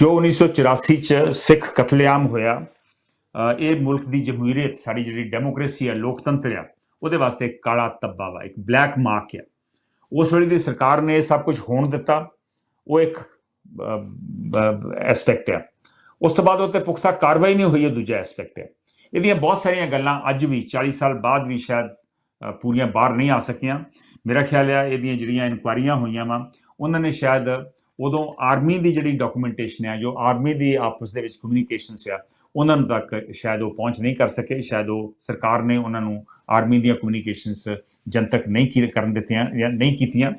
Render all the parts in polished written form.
जो 1984 च सिख कतलेआम होया, ये मुल्क की जमहूरीयत, साड़ी जी डेमोक्रेसी है, लोकतंत्र आ, वो वास्ते एक काला धब्बा वा, एक ब्लैक मार्क है। उस वेले की सरकार ने सब कुछ होने दिता, वो एक एस्पैक्ट है। उस तो बाद उत्ते पुख्ता कार्रवाई नहीं हुई है, दूजा एस्पैक्ट है। ये बहुत सारिया गल्लां अज भी 40 साल बाद भी शायद पूरियां बाहर नहीं आ सकियां। मेरा ख्याल है ये जिहड़ियां इनकुआरियां हुई वा उन्होंने शायद उदों आर्मी की जी डॉक्यूमेंटेशन है, जो आर्मी की आपस के कम्यूनीकेशन आ, उन्होंने तक शायद वो पहुँच नहीं कर सके। शायद वो सरकार ने उन्होंने आर्मी दी कम्यूनीकेशनस जनतक नहीं करन दित्तियां या नहीं कीतियां।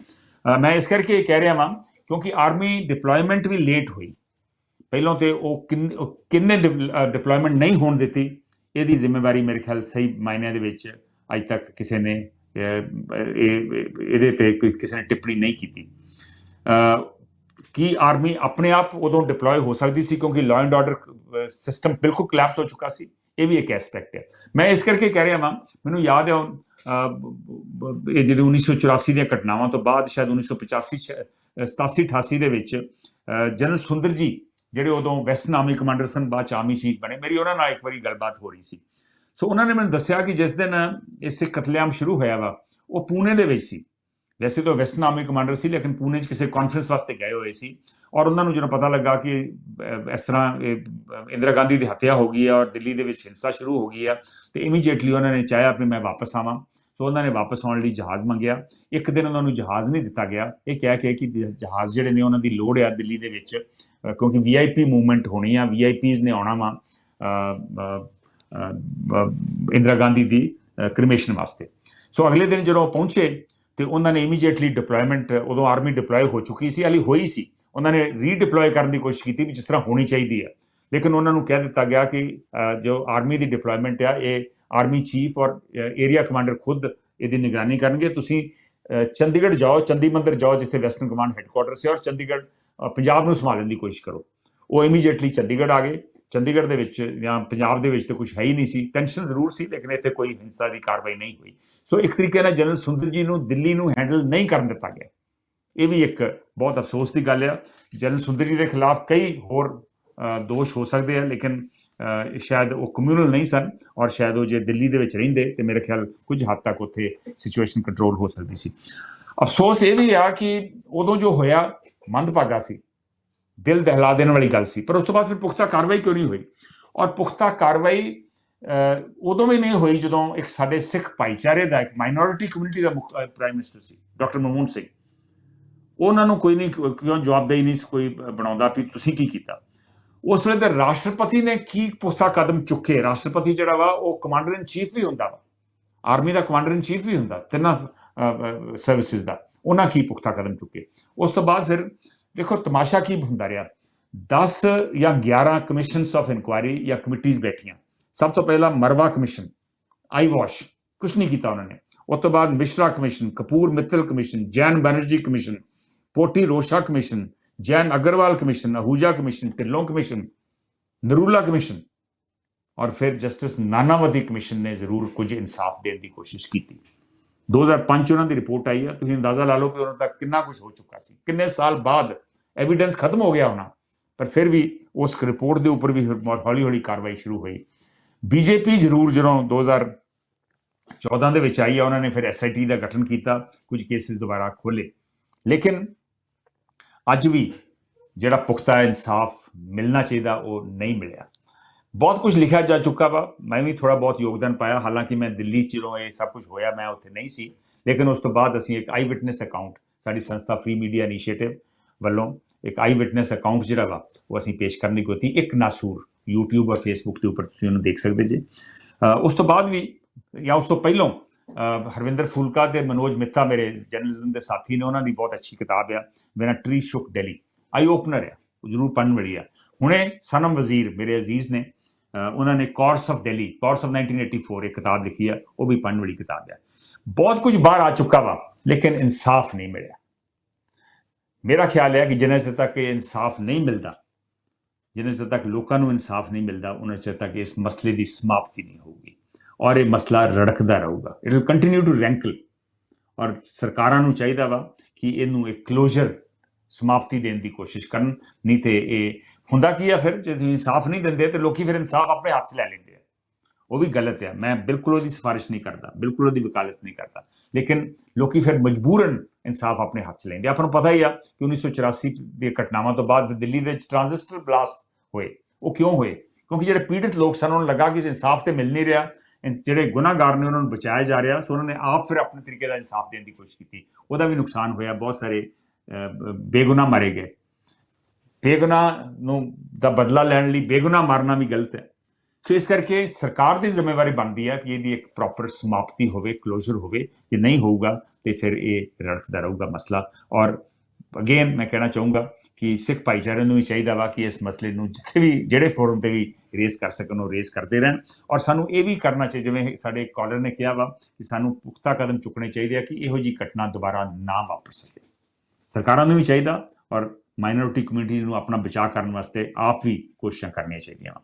मैं इस करके कह रहा वहाँ क्योंकि आर्मी डिप्लॉयमेंट भी लेट हुई। पहलों तो वो किन्ने डिप्लॉयमेंट नहीं होने दित्ती, यदी जिम्मेवारी मेरे ख्याल सही मायने अज तक किसी ने ये किसी ने टिप्पणी नहीं की कि आर्मी अपने आप उदों डिप्लॉय हो सकती सी, क्योंकि लॉ एंड ऑर्डर सिस्टम बिल्कुल कोलैप्स हो चुका सी। ये भी एक एस्पैक्ट है। मैं इस करके कह रहा वहाँ, मैनूं याद है ये जो 1984 दी घटनावां तो बाद शायद 1985 87 88 जनरल सुंदर जी ਜਿਹੜੇ ਉਦੋਂ ਵੈਸਟਰਨ ਆਰਮੀ ਕਮਾਂਡਰ ਸਨ, ਬਾਅਦ ਚ ਆਰਮੀ ਚੀਫ ਬਣੇ, ਮੇਰੀ ਉਹਨਾਂ ਨਾਲ ਇੱਕ ਵਾਰੀ ਗੱਲਬਾਤ ਹੋ ਰਹੀ ਸੀ। ਸੋ ਉਹਨਾਂ ਨੇ ਮੈਨੂੰ ਦੱਸਿਆ ਕਿ ਜਿਸ ਦਿਨ ਇਹ ਸਿੱਖ ਕਤਲੇਆਮ ਸ਼ੁਰੂ ਹੋਇਆ ਵਾ ਉਹ ਪੂਨੇ ਦੇ ਵਿੱਚ ਸੀ। ਵੈਸੇ ਤਾਂ ਵੈਸਟਰਨ ਆਰਮੀ ਕਮਾਂਡਰ ਸੀ, ਲੇਕਿਨ ਪੂਨੇ 'ਚ ਕਿਸੇ ਕਾਨਫਰੰਸ ਵਾਸਤੇ ਗਏ ਹੋਏ ਸੀ। ਔਰ ਉਹਨਾਂ ਨੂੰ ਜਦੋਂ ਪਤਾ ਲੱਗਾ ਕਿ ਇਸ ਤਰ੍ਹਾਂ ਇੰਦਰਾ ਗਾਂਧੀ ਦੀ ਹੱਤਿਆ ਹੋ ਗਈ ਹੈ ਔਰ ਦਿੱਲੀ ਦੇ ਵਿੱਚ ਹਿੰਸਾ ਸ਼ੁਰੂ ਹੋ ਗਈ ਹੈ, ਤੇ ਇਮੀਡੀਏਟਲੀ ਉਹਨਾਂ ਨੇ ਚਾਹਿਆ ਕਿ ਮੈਂ ਵਾਪਸ ਆਵਾਂ। ਸੋ ਉਹਨਾਂ ਨੇ ਵਾਪਸ ਆਉਣ ਲਈ ਜਹਾਜ਼ ਮੰਗਿਆ। ਇੱਕ ਦਿਨ ਉਹਨਾਂ ਨੂੰ ਜਹਾਜ਼ ਨਹੀਂ ਦਿੱਤਾ ਗਿਆ, ਇਹ ਕਹਿ ਕੇ ਕਿ ਜਹਾਜ਼ ਜਿਹੜੇ ਨੇ ਉਹਨਾਂ ਦੀ ਲੋੜ ਆ ਦਿੱਲੀ ਦੇ ਵਿੱਚ, क्योंकि VIP मूवमेंट होनी है, VIPs ने आना वा इंदिरा गांधी की क्रिमेशन वास्ते। सो अगले दिन जो पहुंचे तो उन्होंने इमीजिएटली डिप्लॉयमेंट, उदों आर्मी डिप्लॉय हो चुकी सी, हाली हुई सी, उन्होंने रीडिप्लॉय करने की कोशिश की भी जिस तरह होनी चाहिए है, लेकिन उन्होंने कह दिता गया कि जो आर्मी की डिप्लॉयमेंट है ये आर्मी चीफ और एरिया कमांडर खुद ये निगरानी करेंगे। तुसीं चंडीगढ़ जाओ, चंडी मंदिर जाओ जिथे वैसटर्न कमांड हैडकुआटर से, और चंडीगढ़ पंजाब ਨੂੰ ਸੰਭਾਲਣ ਦੀ ਕੋਸ਼ਿਸ਼ ਕਰੋ। ਉਹ ਇਮੀਡੀਏਟਲੀ ਚੰਡੀਗੜ੍ਹ ਆ ਗਏ। ਚੰਡੀਗੜ੍ਹ ਦੇ ਵਿੱਚ ਜਾਂ ਪੰਜਾਬ ਦੇ ਵਿੱਚ ਤਾਂ ਕੁਝ ਹੈ ਹੀ ਨਹੀਂ ਸੀ, ਟੈਨਸ਼ਨ ਜ਼ਰੂਰ ਸੀ, ਲੇਕਿਨ ਇੱਥੇ ਕੋਈ ਹਿੰਸਾ ਦੀ ਕਾਰਵਾਈ ਨਹੀਂ ਹੋਈ। ਸੋ ਇੱਕ ਤਰੀਕੇ ਨਾਲ ਜਨਰਲ ਸੁੰਦਰ ਜੀ ਨੂੰ ਦਿੱਲੀ ਨੂੰ ਹੈਂਡਲ ਨਹੀਂ ਕਰਨ ਦਿੱਤਾ ਗਿਆ। ਇਹ ਵੀ ਇੱਕ ਬਹੁਤ ਅਫਸੋਸ ਦੀ ਗੱਲ ਆ। ਜਨਰਲ ਸੁੰਦਰ ਜੀ ਦੇ ਖਿਲਾਫ ਕਈ ਹੋਰ ਦੋਸ਼ ਹੋ ਸਕਦੇ ਆ, ਲੇਕਿਨ ਸ਼ਾਇਦ ਉਹ ਕਮਿਊਨਲ ਨਹੀਂ ਸਨ, ਔਰ ਸ਼ਾਇਦ ਉਹ ਜੇ ਦਿੱਲੀ ਦੇ ਵਿੱਚ ਰਹਿੰਦੇ ਤੇ ਮੇਰੇ ਖਿਆਲ ਕੁਝ ਹੱਦ ਤੱਕ ਉੱਥੇ ਸਿਚੁਏਸ਼ਨ ਕੰਟਰੋਲ ਹੋ ਸਕਦੀ ਸੀ। ਅਫਸੋਸ ਇਹ ਵੀ ਆ ਕਿ ਉਦੋਂ ਜੋ ਹੋਇਆ मंदभागा सी, दिल दहला देने वाली गल सी, पर उस तो बाद फिर पुख्ता कार्रवाई क्यों नहीं हुई? और पुख्ता कार्रवाई उदों भी नहीं हुई जो एक साडे सिख भाईचारे का एक माइनॉरिटी कम्यूनिटी का प्राइम मिनिस्टर सी डॉक्टर मनमोहन सिंह, उन्होंने कोई नहीं क्यों जवाबदेही नहीं कोई बनाता भी तुसीं की कीता। उस वेले ते राष्ट्रपति ने की पुख्ता कदम चुके? राष्ट्रपति जिहड़ा वा वो कमांडर इन चीफ भी हुंदा वा, आर्मी का कमांडर इन चीफ भी हुंदा, तिन्नां सर्विसिज का, उन्हें की पुख्ता कदम चुके। उस तो बाद फिर देखो तमाशा की होंदा रहा, 10 या 11 कमिशनस ऑफ इंक्वायरी या कमिटीज बैठियां। सब तो पहला मरवा कमिशन, आई वॉश, कुछ नहीं किया उन्होंने। उस तो बाद Mishra commission, Kapoor Mittal commission, Jain Banerjee commission, Potti Rosha commission, Jain Agarwal commission, Ahuja commission, Dhillon commission, Narula commission, और फिर जस्टिस नानावती कमिशन ने जरूर कुछ इंसाफ देने की कोशिश की। 2005 उन्होंने रिपोर्ट आई है, तुम अंदाजा ला लो कि उन्होंने तक कितना कुछ हो चुका सी, किन्ने साल बाद एविडेंस खत्म हो गया होना, पर फिर भी उस रिपोर्ट के उपर भी हौली हौली कार्रवाई शुरू हुई। बीजेपी जरूर जो 2014 आई है, उन्होंने फिर SIT का गठन किया, कुछ केसिस दोबारा खोले, लेकिन अज भी जो पुख्ता इंसाफ मिलना चाहिए वो नहीं मिलया। बहुत कुछ लिखा जा चुका वा, मैं भी थोड़ा बहुत योगदान पाया, हालांकि मैं दिल्ली जो ये सब कुछ होया मैं उत्थे नहीं सी, लेकिन उस तो बाद असीं एक आई विटनेस अकाउंट साडी संस्था फ्री मीडिया इनीशिएटिव वालों एक आई विटनेस अकाउंट जिहड़ा वा वो असीं पेश करने की होती। एक नासूर यूट्यूब और फेसबुक के उपर तुसीं उहनूं देख सकते जे। उस तो बाद भी या उस तो पहलों हरविंदर फूलका ते मनोज मित्ता मेरे जर्नलिज्म के साथी ने, उन्होंने बहुत अच्छी किताब है when a tree shook Delhi, eye opener है, जरूर पढ़न वाली है। हुणे सनम वजीर मेरे अजीज ने उन्होंने course of Delhi, course of 1984 एक किताब लिखी है, वो भी पढ़ने वाली किताब है। बहुत कुछ बाहर आ चुका वा, लेकिन इंसाफ नहीं मिला। मेरा ख्याल है कि जिन्ने चਿਰ तक इंसाफ नहीं मिलता, जिन्ने चਿਰ तक लोगों को इंसाफ नहीं मिलता, उन्ने चਿਰ तक इस मसले की समाप्ति नहीं होगी और ये मसला रड़कदा रहूगा, इट विल कंटिन्यू टू रैंकल। और सरकारां नूं चाहिदा वा कि इनू एक क्लोजर समाप्ति देने की कोशिश करन, नहीं तो ये ਹੁੰਦਾ ਕੀ ਆ ਫਿਰ ਜੇ ਤੁਸੀਂ ਇਨਸਾਫ ਨਹੀਂ ਦਿੰਦੇ ਤੇ ਲੋਕੀ ਫਿਰ ਇਨਸਾਫ ਆਪਣੇ ਹੱਥ 'ਚ ਲੈ ਲੈਂਦੇ ਆ। ਉਹ ਵੀ ਗਲਤ ਹੈ। ਮੈਂ ਬਿਲਕੁਲ ਉਹਦੀ ਸਿਫਾਰਿਸ਼ ਨਹੀਂ ਕਰਦਾ, ਬਿਲਕੁਲ ਉਹਦੀ ਵਕਾਲਤ ਨਹੀਂ ਕਰਦਾ, ਲੇਕਿਨ ਲੋਕੀ ਫਿਰ ਮਜਬੂਰਨ ਇਨਸਾਫ ਆਪਣੇ ਹੱਥ 'ਚ ਲੈਂਦੇ। ਆਪਾਂ ਨੂੰ ਪਤਾ ਹੀ ਆ ਕਿ 1984 ਦੀਆਂ ਘਟਨਾਵਾਂ ਤੋਂ ਬਾਅਦ ਦਿੱਲੀ ਦੇ ਵਿੱਚ ਟ੍ਰਾਂਜ਼ਿਸਟਰ ਬਲਾਸਟ ਹੋਏ। ਉਹ ਕਿਉਂ ਹੋਏ? ਕਿਉਂਕਿ ਜਿਹੜੇ ਪੀੜਤ ਲੋਕ ਸਨ ਉਹਨਾਂ ਨੂੰ ਲੱਗਾ ਕਿ ਇਨਸਾਫ ਤੇ ਮਿਲ ਨਹੀਂ ਰਿਹਾ, ਜਿਹੜੇ ਗੁਨਾਹਗਾਰ ਨੇ ਉਹਨਾਂ ਨੂੰ ਬਚਾਇਆ ਜਾ ਰਿਹਾ, ਸੋ ਉਹਨਾਂ ਨੇ ਆਪ ਫਿਰ ਆਪਣੇ ਤਰੀਕੇ ਦਾ ਇਨਸਾਫ ਦੇਣ ਦੀ ਕੋਸ਼ਿਸ਼ ਕੀਤੀ। ਉਹਦਾ ਵੀ ਨੁਕਸਾਨ ਹੋਇਆ, ਬਹੁਤ ਸਾਰੇ ਬੇਗੁਨਾਹ ਮਾਰੇ ਗਏ। ਬੇਗੁਨਾਹ ਨੂੰ ਦਾ ਬਦਲਾ ਲੈਣ ਲਈ ਬੇਗੁਨਾਹ ਮਾਰਨਾ ਵੀ ਗਲਤ ਹੈ। ਸੋ ਇਸ ਕਰਕੇ ਸਰਕਾਰ ਦੀ ਜ਼ਿੰਮੇਵਾਰੀ ਬਣਦੀ ਹੈ ਕਿ ਇਹਦੀ ਇੱਕ ਪ੍ਰੋਪਰ ਸਮਾਪਤੀ ਹੋਵੇ, ਕਲੋਜ਼ਰ ਹੋਵੇ। ਜੇ ਨਹੀਂ ਹੋਊਗਾ ਤੇ ਫਿਰ ਇਹ ਰੜਕਦਾ ਰਹੂਗਾ ਮਸਲਾ। ਔਰ ਅਗੇਨ ਮੈਂ ਕਹਿਣਾ ਚਾਹੂੰਗਾ ਕਿ ਸਿੱਖ ਭਾਈਚਾਰੇ ਨੂੰ ਵੀ ਚਾਹੀਦਾ ਵਾ ਕਿ ਇਸ ਮਸਲੇ ਨੂੰ ਜਿੱਥੇ ਵੀ ਜਿਹੜੇ ਫੋਰਮ ਤੇ ਵੀ ਰੇਜ਼ ਕਰ ਸਕਣ ਉਹ ਰੇਜ਼ ਕਰਦੇ ਰਹਿਣ। ਔਰ ਸਾਨੂੰ ਇਹ ਵੀ ਕਰਨਾ ਚਾਹੀਦਾ, ਜਿਵੇਂ ਸਾਡੇ ਕਾਲਰ ਨੇ ਕਿਹਾ ਵਾ, ਕਿ ਸਾਨੂੰ ਪੁਖਤਾ ਕਦਮ ਚੁੱਕਣੇ ਚਾਹੀਦੇ ਆ ਕਿ ਇਹੋ ਜਿਹੀ ਘਟਨਾ ਦੁਬਾਰਾ ਨਾ ਵਾਪਰ ਸਕੇ। ਸਰਕਾਰਾਂ ਨੂੰ ਵੀ ਚਾਹੀਦਾ ਔਰ ਮਾਈਨੋਰਿਟੀ ਕਮਿਊਨਿਟੀ ਨੂੰ ਆਪਣਾ ਬਚਾਅ ਕਰਨ ਵਾਸਤੇ ਆਪ ਵੀ ਕੋਸ਼ਿਸ਼ਾਂ ਕਰਨੀਆਂ ਚਾਹੀਦੀਆਂ ਵਾ।